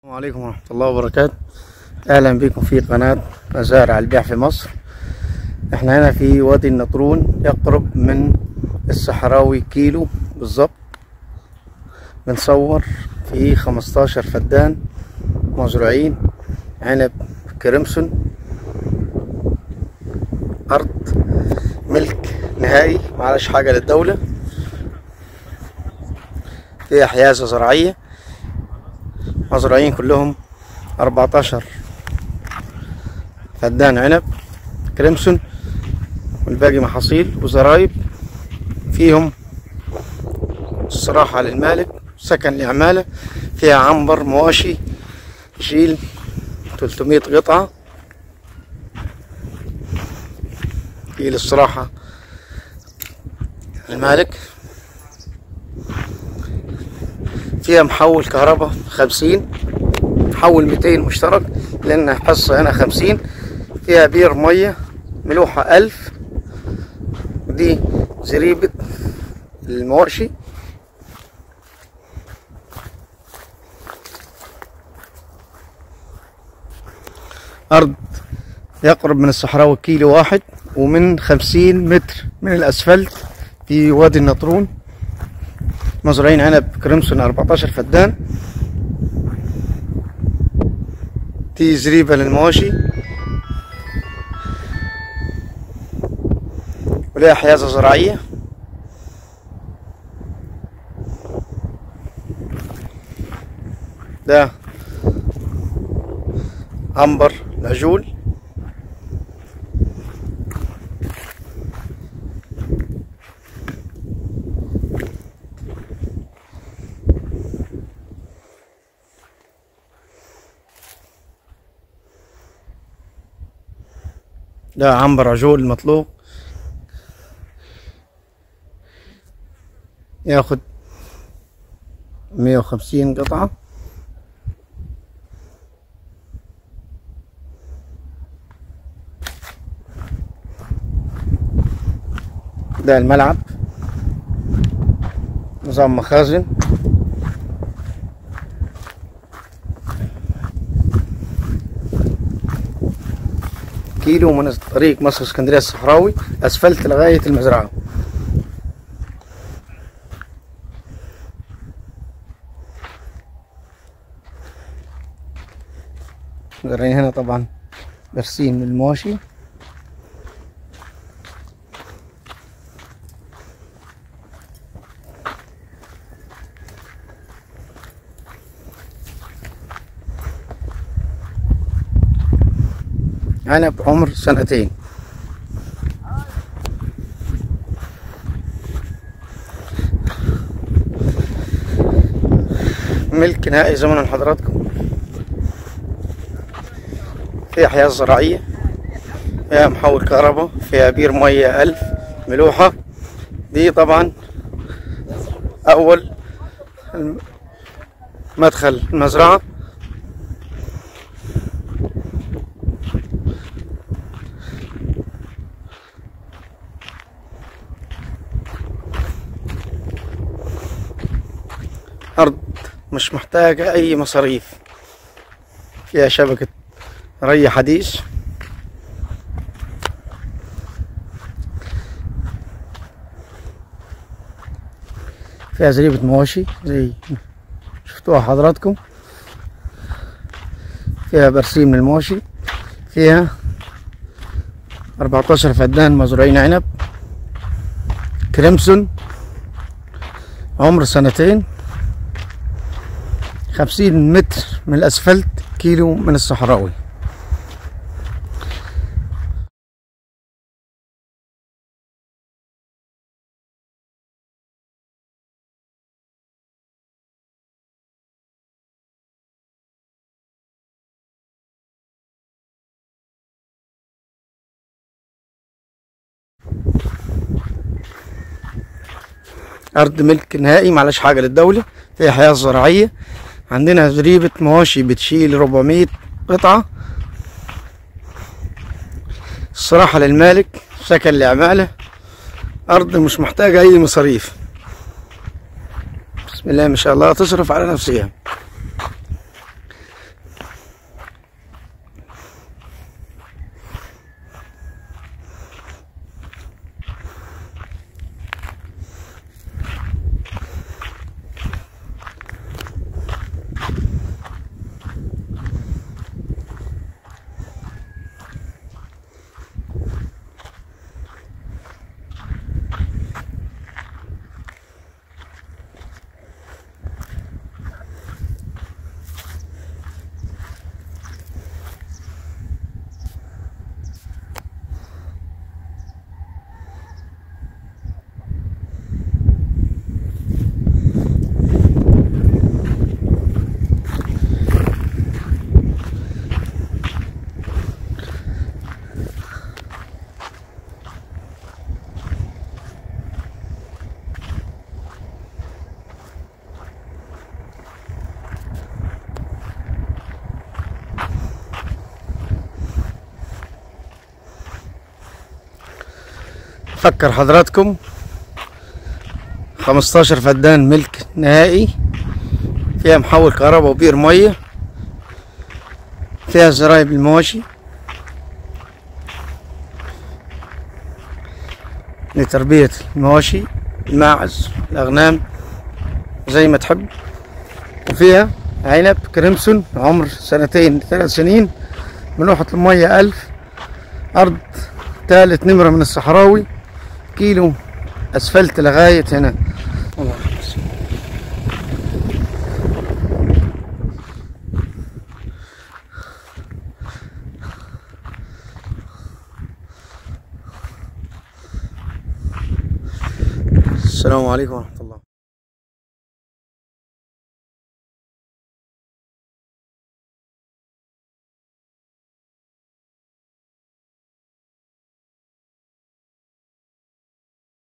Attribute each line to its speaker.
Speaker 1: السلام عليكم ورحمة الله وبركاته. أهلا بكم في قناة مزارع البيع في مصر. احنا هنا في وادي النطرون، يقرب من الصحراوي كيلو بالظبط. بنصور في 15 فدان مزروعين عنب كريمسون، أرض ملك نهائي معلش حاجة للدولة، فيها حيازة زراعية، مزروعين كلهم 14 فدان عنب كريمسون، والباقي محاصيل وزرايب. فيهم استراحة للمالك، سكن لعمالة، فيها عنبر مواشي يشيل 300 قطعة، في الاستراحة المالك. فيها محول كهرباء 50، محول 200 مشترك لأن حصة هنا 50. فيها بير مية ملوحة 1000، ودي زريبة المواشي. أرض يقرب من الصحراوي كيلو واحد، ومن 50 متر من الأسفلت في وادي النطرون. مزروعين عنب كريمسون 14 فدان، دي زريبة للمواشي، ولها حيازة زراعية. ده عنبر العجول. ده عنبر عجول مطلوب، ياخد 150 قطعة. ده الملعب، نظام مخازن. كيلو من طريق مصر اسكندرية الصحراوي، اسفلت لغاية المزرعة. زارعين هنا طبعا برسيم للمواشي. عنب عمر 2 سنين. ملك نهائي زي ما قلنا لحضراتكم. فيها حيازة زراعية، فيها محول كهرباء، فيها بير مية 1000 ملوحة. دي طبعا أول مدخل المزرعة. أرض مش محتاجة أي مصاريف، فيها شبكة ري حديث، فيها زريبة مواشي زي شفتوها حضراتكم، فيها برسيم للمواشي، فيها 14 فدان مزروعين عنب كريمسون عمر 2 سنين، 50 متر من الأسفلت، كيلو من الصحراوي. أرض ملك نهائي معلش حاجة للدولة، فيها حياة زراعية. عندنا زريبة مواشي بتشيل 400 قطعة. الصراحة للمالك، سكن لعمالة، أرض مش محتاجة أي مصاريف. بسم الله ما شاء الله، تصرف على نفسها. فكر حضراتكم 15 فدان ملك نهائي، فيها محول كهرباء وبئر ميه، فيها زراعي بالمواشي لتربية المواشي، الماعز، الأغنام زي ما تحب، وفيها عنب كريمسون عمر 2 3 سنين، ملوحة المية 1000، أرض تالت نمرة من الصحراوي، كيلو أسفلت لغاية هنا. السلام عليكم ورحمة الله.